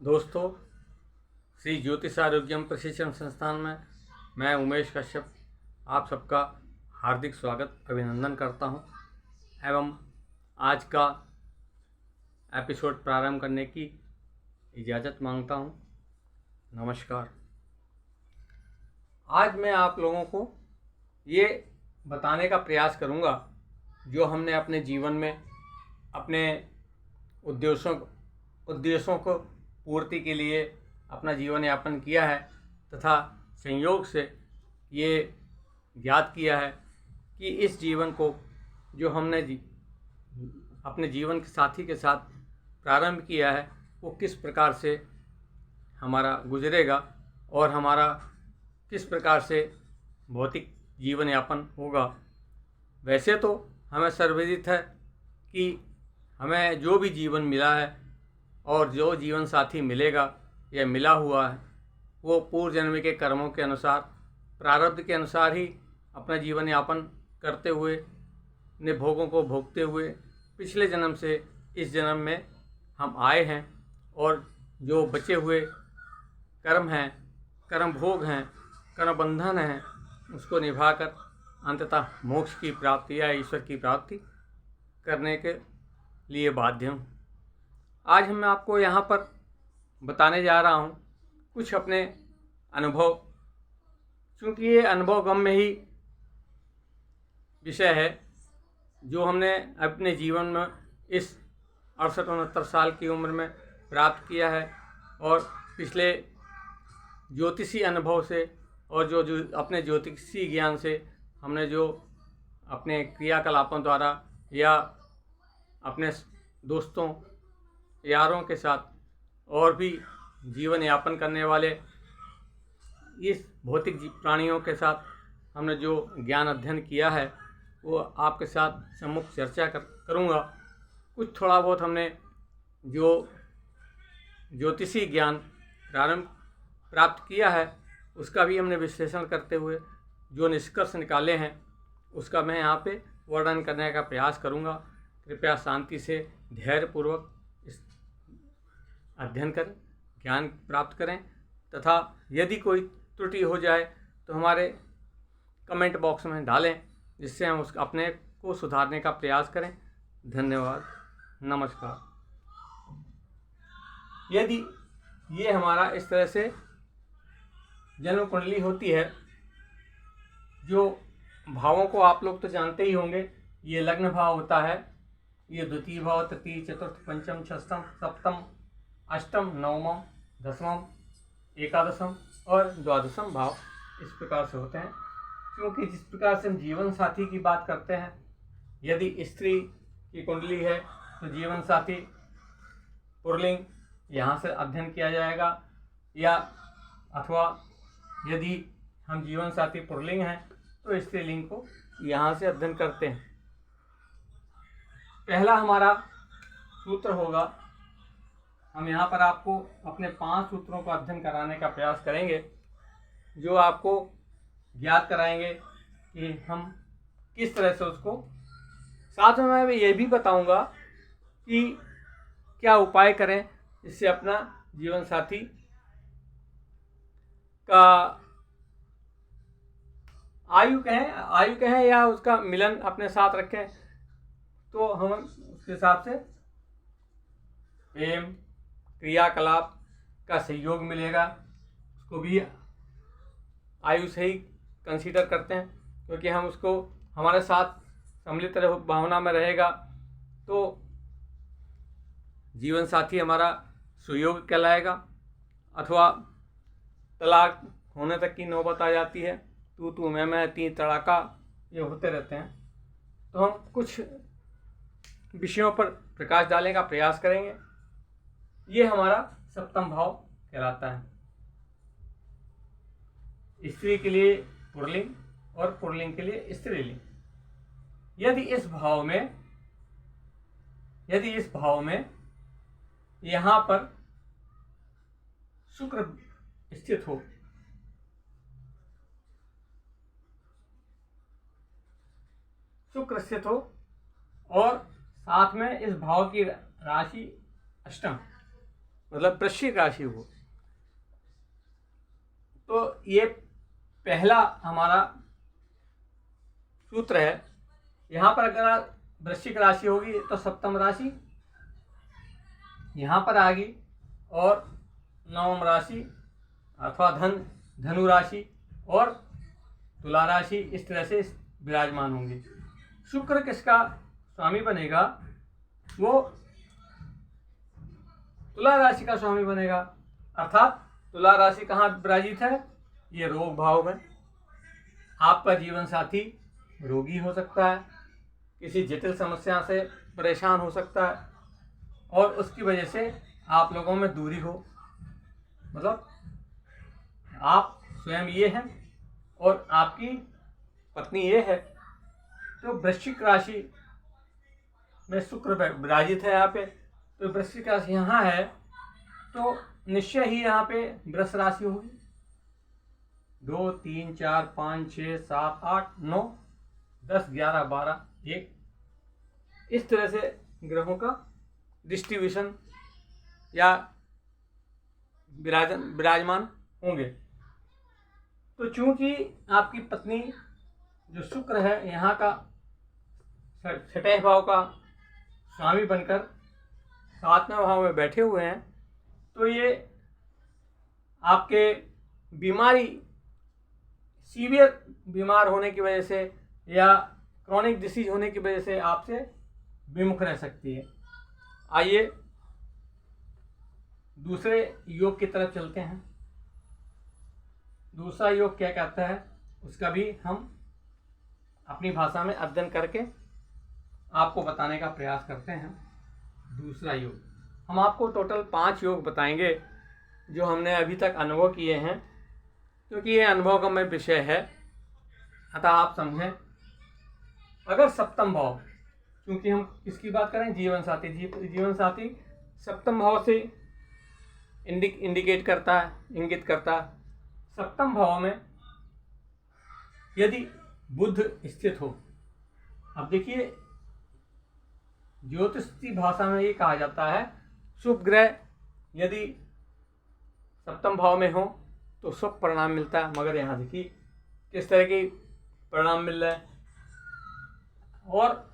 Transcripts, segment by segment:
दोस्तों, श्री ज्योतिष आरोग्यम प्रशिक्षण संस्थान में मैं उमेश कश्यप आप सबका हार्दिक स्वागत अभिनंदन करता हूं एवं आज का एपिसोड प्रारंभ करने की इजाज़त मांगता हूं। नमस्कार। आज मैं आप लोगों को ये बताने का प्रयास करूंगा जो हमने अपने जीवन में अपने उद्देश्यों को पूर्ति के लिए अपना जीवन यापन किया है तथा संयोग से ये ज्ञात किया है कि इस जीवन को जो हमने अपने जीवन के साथी के साथ प्रारंभ किया है वो किस प्रकार से हमारा गुजरेगा और हमारा किस प्रकार से भौतिक जीवन यापन होगा। वैसे तो हमें सर्वविदित है कि हमें जो भी जीवन मिला है और जो जीवन साथी मिलेगा या मिला हुआ है वो पूर्व जन्म के कर्मों के अनुसार प्रारब्ध के अनुसार ही अपना जीवन यापन करते हुए अपने भोगों को भोगते हुए पिछले जन्म से इस जन्म में हम आए हैं और जो बचे हुए कर्म हैं, कर्म भोग हैं, कर्म बंधन हैं, उसको निभाकर अंततः मोक्ष की प्राप्ति या ईश्वर की प्राप्ति करने के लिए बाध्य हूँ। आज मैं आपको यहाँ पर बताने जा रहा हूँ कुछ अपने अनुभव, क्योंकि ये अनुभव गम में ही विषय है जो हमने अपने जीवन में इस 68-69 साल की उम्र में प्राप्त किया है और पिछले ज्योतिषी अनुभव से और जो अपने ज्योतिषी ज्ञान से हमने जो अपने क्रियाकलापों द्वारा या अपने दोस्तों यारों के साथ और भी जीवन यापन करने वाले इस भौतिक प्राणियों के साथ हमने जो ज्ञान अध्ययन किया है वो आपके साथ सम्मुख चर्चा करूँगा। कुछ थोड़ा बहुत हमने जो ज्योतिषी ज्ञान प्राप्त किया है उसका भी हमने विश्लेषण करते हुए जो निष्कर्ष निकाले हैं उसका मैं यहाँ पे वर्णन करने का प्रयास करूँगा। कृपया शांति से धैर्यपूर्वक इस अध्ययन करें, ज्ञान प्राप्त करें तथा यदि कोई त्रुटि हो जाए तो हमारे कमेंट बॉक्स में डालें जिससे हम अपने को सुधारने का प्रयास करें। धन्यवाद। नमस्कार। यदि ये हमारा इस तरह से जन्म कुंडली होती है, जो भावों को आप लोग तो जानते ही होंगे। ये लग्न भाव होता है, ये द्वितीय भाव, तृतीय, चतुर्थ, पंचम, षष्ठम, सप्तम, अष्टम, नवमम, दसमम, एकादशम और द्वादशम भाव इस प्रकार से होते हैं। क्योंकि जिस प्रकार से हम जीवन साथी की बात करते हैं, यदि स्त्री की कुंडली है तो जीवन साथी पुल्लिंग यहाँ से अध्ययन किया जाएगा, या अथवा यदि हम जीवन साथी पुल्लिंग हैं तो स्त्रीलिंग को यहाँ से अध्ययन करते हैं। पहला हमारा सूत्र होगा, हम यहाँ पर आपको अपने 5 सूत्रों का अध्ययन कराने का प्रयास करेंगे जो आपको ज्ञात कराएंगे कि हम किस तरह से उसको, साथ में मैं ये भी बताऊंगा कि क्या उपाय करें जिससे अपना जीवन साथी का आयु कहें या उसका मिलन अपने साथ रखें तो हम उसके हिसाब से प्रेम क्रियाकलाप का सहयोग मिलेगा। उसको भी आयु से ही कंसीडर करते हैं, क्योंकि हम उसको हमारे साथ सम्मिलित भावना में रहेगा तो जीवन साथी हमारा सुयोग कहलाएगा। अथवा तलाक होने तक की नौबत आ जाती है, तू मैं तीन तड़ाका ये होते रहते हैं। तो हम कुछ विषयों पर प्रकाश डालने का प्रयास करेंगे। ये हमारा सप्तम भाव कहलाता है। स्त्री के लिए पुल्लिंग और पुल्लिंग के लिए स्त्रीलिंग। यदि इस भाव में यहाँ पर शुक्र स्थित हो और साथ में इस भाव की राशि अष्टम, मतलब वृश्चिक राशि हो। तो ये पहला हमारा सूत्र है। यहाँ पर अगर वृश्चिक राशि होगी तो सप्तम राशि यहाँ पर आ गई और नवम राशि अथवा धनु राशि और तुला राशि इस तरह से विराजमान होंगे। शुक्र किसका स्वामी बनेगा? वो तुला राशि का स्वामी बनेगा। अर्थात तुला राशि कहाँ विराजित है? ये रोग भाव में। आपका जीवन साथी रोगी हो सकता है, किसी जटिल समस्या से परेशान हो सकता है और उसकी वजह से आप लोगों में दूरी हो। मतलब आप स्वयं ये हैं और आपकी पत्नी ये है। तो वृश्चिक राशि में शुक्र विराजित है यहाँ पे, तो वृश्चिक राशि यहाँ है तो निश्चय ही यहाँ पे वृष राशि होगी। 2 3 4 5 6 7 8 9 10 11 12 1 इस तरह से ग्रहों का डिस्ट्रीब्यूशन या विराजमान होंगे। तो चूंकि आपकी पत्नी जो शुक्र है यहाँ का छठे भाव का स्वामी बनकर 7वें भाव में बैठे हुए हैं, तो ये आपके बीमारी सीवियर बीमार होने की वजह से या क्रॉनिक डिसीज होने की वजह से आपसे विमुख रह सकती है। आइए दूसरे योग की तरफ चलते हैं। दूसरा योग क्या कहता है उसका भी हम अपनी भाषा में अध्ययन करके आपको बताने का प्रयास करते हैं। दूसरा योग हम आपको टोटल 5 योग बताएंगे जो हमने अभी तक अनुभव किए हैं, क्योंकि ये अनुभव का विषय है, अतः आप समझें। अगर सप्तम भाव, क्योंकि हम किसकी बात करें? जीवन साथी। जीवन साथी सप्तम भाव से इंडिकेट करता है, इंगित करता है। सप्तम भाव में यदि बुध स्थित हो, अब देखिए ज्योतिष की भाषा में ये कहा जाता है शुभ ग्रह यदि सप्तम भाव में हो तो शुभ परिणाम मिलता है। मगर यहाँ देखिए किस तरह के परिणाम मिल रहे हैं। और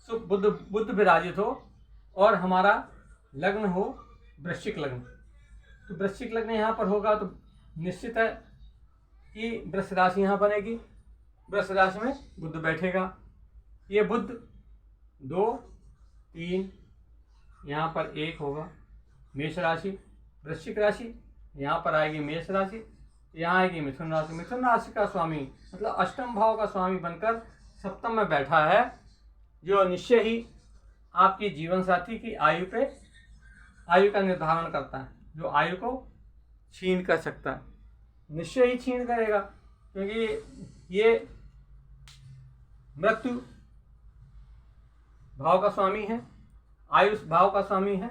शुभ बुध विराजित हो और हमारा लग्न हो वृश्चिक लग्न, तो वृश्चिक लग्न यहाँ पर होगा तो निश्चित है कि वृष राशि यहाँ बनेगी। वृष राशि में बुध बैठेगा। ये बुध 2 3 यहाँ पर 1 होगा। मेष राशि, वृश्चिक राशि यहाँ पर आएगी, मेष राशि यहाँ आएगी मिथुन राशि। मिथुन राशि का स्वामी मतलब अष्टम भाव का स्वामी बनकर सप्तम में बैठा है, जो निश्चय ही आपकी जीवन साथी की आयु का निर्धारण करता है, जो आयु को छीन कर सकता है, निश्चय ही छीन करेगा, क्योंकि ये मृत्यु भाव का स्वामी है, आयुष भाव का स्वामी है।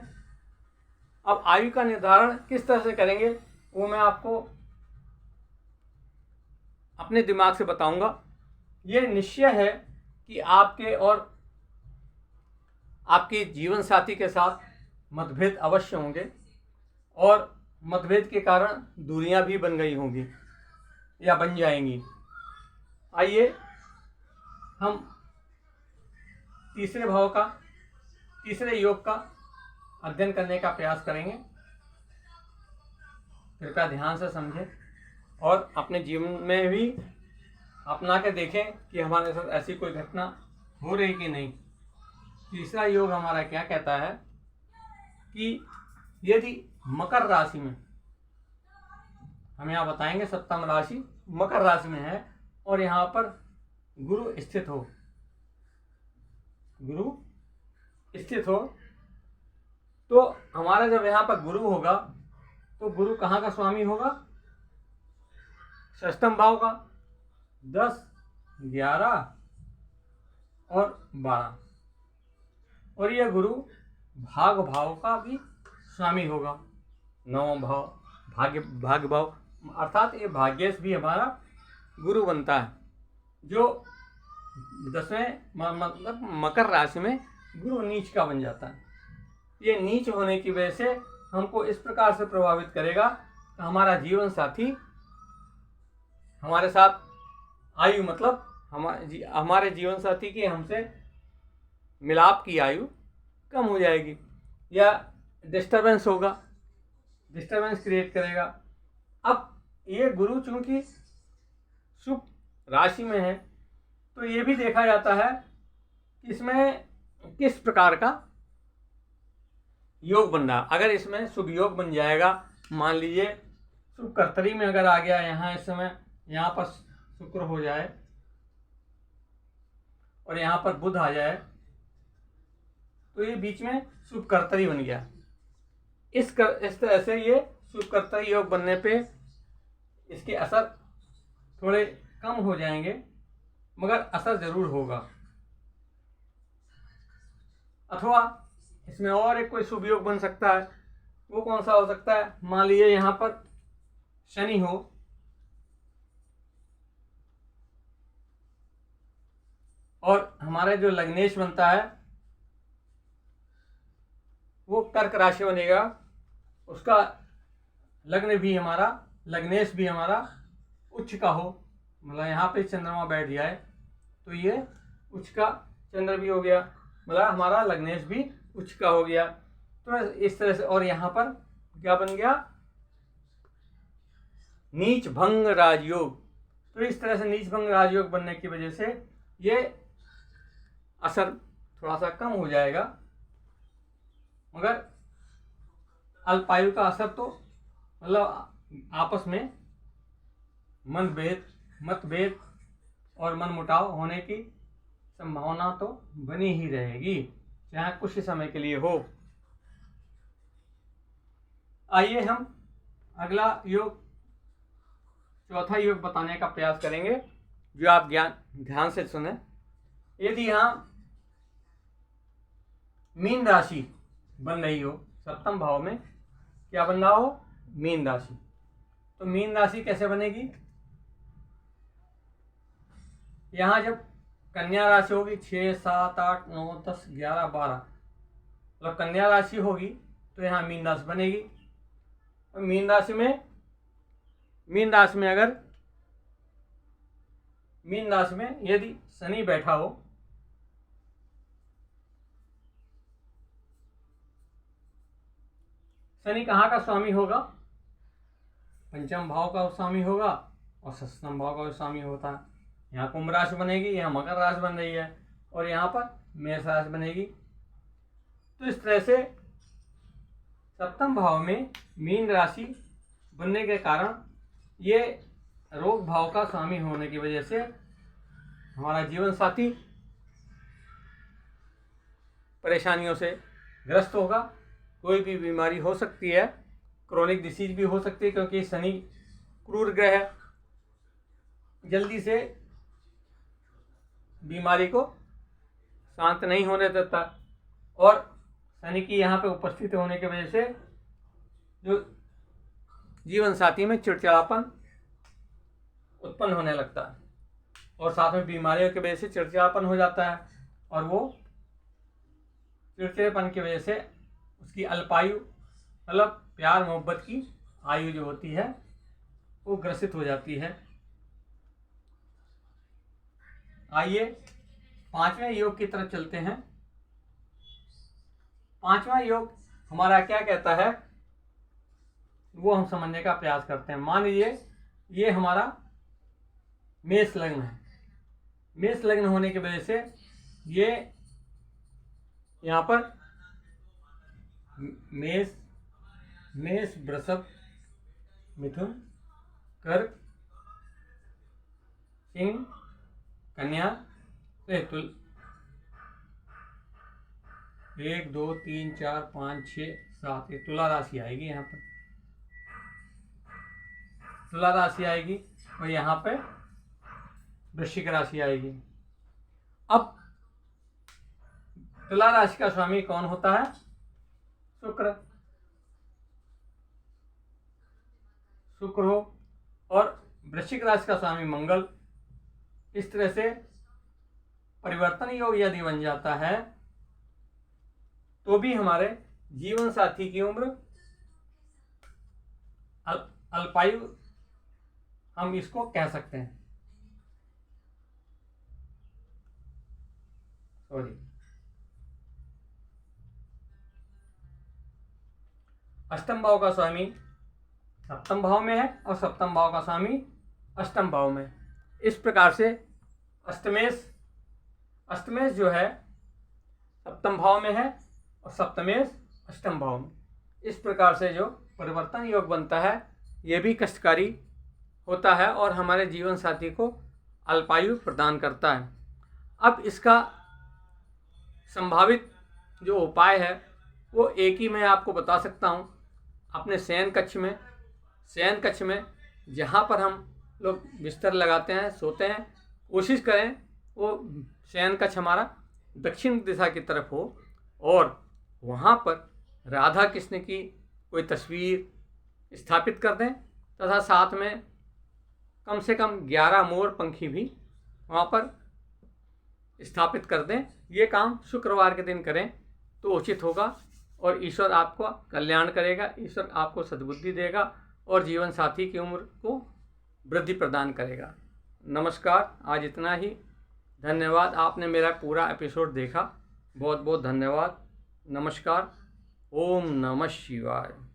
अब आयु का निर्धारण किस तरह से करेंगे वो मैं आपको अपने दिमाग से बताऊंगा। ये निश्चय है कि आपके और आपके जीवन साथी के साथ मतभेद अवश्य होंगे और मतभेद के कारण दूरियां भी बन गई होंगी या बन जाएंगी। आइए हम तीसरे योग का अध्ययन करने का प्रयास करेंगे। कृपया ध्यान से समझें और अपने जीवन में भी अपना के देखें कि हमारे साथ ऐसी कोई घटना हो रही कि नहीं। तीसरा योग हमारा क्या कहता है कि यदि मकर राशि में, हम यहाँ बताएंगे सप्तम राशि मकर राशि में है और यहाँ पर गुरु स्थित हो, तो हमारा जब यहाँ पर गुरु होगा तो गुरु कहाँ का स्वामी होगा? षष्ठम भाव का। 10 11 और 12 और यह गुरु भाग भाव का भी स्वामी होगा। 9वां भाव भाग्य भाव, अर्थात ये भाग्येश भी हमारा गुरु बनता है, जो 10वें मतलब मकर राशि में गुरु नीच का बन जाता है। ये नीच होने की वजह से हमको इस प्रकार से प्रभावित करेगा कि हमारा जीवन साथी हमारे साथ आयु मतलब हमारे जीवन साथी की हमसे मिलाप की आयु कम हो जाएगी या डिस्टरबेंस होगा, डिस्टरबेंस क्रिएट करेगा। अब ये गुरु चूंकि शुभ राशि में है तो ये भी देखा जाता है कि इसमें किस प्रकार का योग बन रहा। अगर इसमें शुभ योग बन जाएगा, मान लीजिए शुभ कर्तरी में अगर आ गया, यहाँ इस समय यहाँ पर शुक्र हो जाए और यहाँ पर बुध आ जाए तो ये बीच में शुभ कर्तरी बन गया। इस तरह से ये शुभ कर्तरी योग बनने पे इसके असर थोड़े कम हो जाएंगे, मगर असर जरूर होगा। अथवा इसमें और एक कोई शुभ योग बन सकता है। वो कौन सा हो सकता है? मान लीजिए यहाँ पर शनि हो और हमारा जो लग्नेश बनता है वो कर्क राशि बनेगा, उसका लग्न भी हमारा, लग्नेश भी हमारा उच्च का हो, मतलब यहाँ पे चंद्रमा बैठ जाए तो ये उच्च का चंद्र भी हो गया, मतलब हमारा लग्नेश भी उच्च का हो गया। तो इस तरह से, और यहाँ पर क्या बन गया? नीच भंग राजयोग। तो इस तरह से नीच भंग राजयोग बनने की वजह से ये असर थोड़ा सा कम हो जाएगा, मगर अल्पायु का असर तो मतलब आपस में मतभेद और मनमुटाव होने की संभावना तो बनी ही रहेगी, चाहे कुछ समय के लिए हो। आइए हम अगला योग, चौथा योग बताने का प्रयास करेंगे, जो आप ध्यान से सुने। यदि यहाँ मीन राशि बन रही हो, सप्तम भाव में क्या बन रहा हो? मीन राशि। तो मीन राशि कैसे बनेगी? यहाँ जब कन्या राशि होगी 6, 7, 8, 9, 10, 11, 12, मतलब कन्या राशि होगी तो यहाँ मीन राशि बनेगी। और मीन राशि में यदि शनि बैठा हो, शनि कहाँ का स्वामी होगा? पंचम भाव का स्वामी होगा और सप्तम भाव का स्वामी होता है। यहाँ कुंभ राशि बनेगी, यहाँ मकर राशि बन रही है और यहाँ पर मेष राशि बनेगी। तो इस तरह से सप्तम भाव में मीन राशि बनने के कारण ये रोग भाव का स्वामी होने की वजह से हमारा जीवन साथी परेशानियों से ग्रस्त होगा। कोई भी बीमारी हो सकती है, क्रोनिक डिसीज भी हो सकती है, क्योंकि शनि क्रूर ग्रह है, जल्दी से बीमारी को शांत नहीं होने देता। और शनि की यहाँ पे उपस्थित होने की वजह से जो जीवन साथी में चिड़चिड़ापन उत्पन्न होने लगता है और साथ में बीमारियों की वजह से चिड़चिड़ापन हो जाता है, और वो चिड़चिड़ेपन की वजह से उसकी अल्पायु, मतलब प्यार मोहब्बत की आयु जो होती है वो ग्रसित हो जाती है। आइए पांचवें योग की तरफ चलते हैं। पांचवा योग हमारा क्या कहता है वो हम समझने का प्रयास करते हैं। मान लीजिए ये हमारा मेष लग्न है। मेष लग्न होने की वजह से ये यहाँ पर मेष, वृषभ, मिथुन, कर्क, सिंह, कन्या, तुल, 1, 2, 3, 4, 5, 6, 7, ये तुला राशि आएगी। यहाँ पर तुला राशि आएगी और यहाँ पे वृश्चिक राशि आएगी। अब तुला राशि का स्वामी कौन होता है? शुक्र हो, और वृश्चिक राशि का स्वामी मंगल। इस तरह से परिवर्तन योग यदि बन जाता है तो भी हमारे जीवन साथी की उम्र अल्पायु हम इसको कह सकते हैं। सॉरी, अष्टम भाव का स्वामी सप्तम भाव में है और सप्तम भाव का स्वामी अष्टम भाव में। इस प्रकार से अष्टमेश जो है सप्तम भाव में है और सप्तमेश अष्टम भाव में। इस प्रकार से जो परिवर्तन योग बनता है ये भी कष्टकारी होता है और हमारे जीवन साथी को अल्पायु प्रदान करता है। अब इसका संभावित जो उपाय है वो एक ही मैं आपको बता सकता हूँ। अपने शयन कक्ष में जहाँ पर हम लोग बिस्तर लगाते हैं, सोते हैं, कोशिश करें वो शयन कक्ष हमारा दक्षिण दिशा की तरफ हो और वहाँ पर राधा कृष्ण की कोई तस्वीर स्थापित कर दें तथा साथ में कम से कम 11 मोर पंखी भी वहाँ पर स्थापित कर दें। ये काम शुक्रवार के दिन करें तो उचित होगा और ईश्वर आपको कल्याण करेगा, ईश्वर आपको सद्बुद्धि देगा और जीवन साथी की उम्र को वृद्धि प्रदान करेगा। नमस्कार, आज इतना ही। धन्यवाद, आपने मेरा पूरा एपिसोड देखा। बहुत बहुत धन्यवाद। नमस्कार। ओम नमः शिवाय।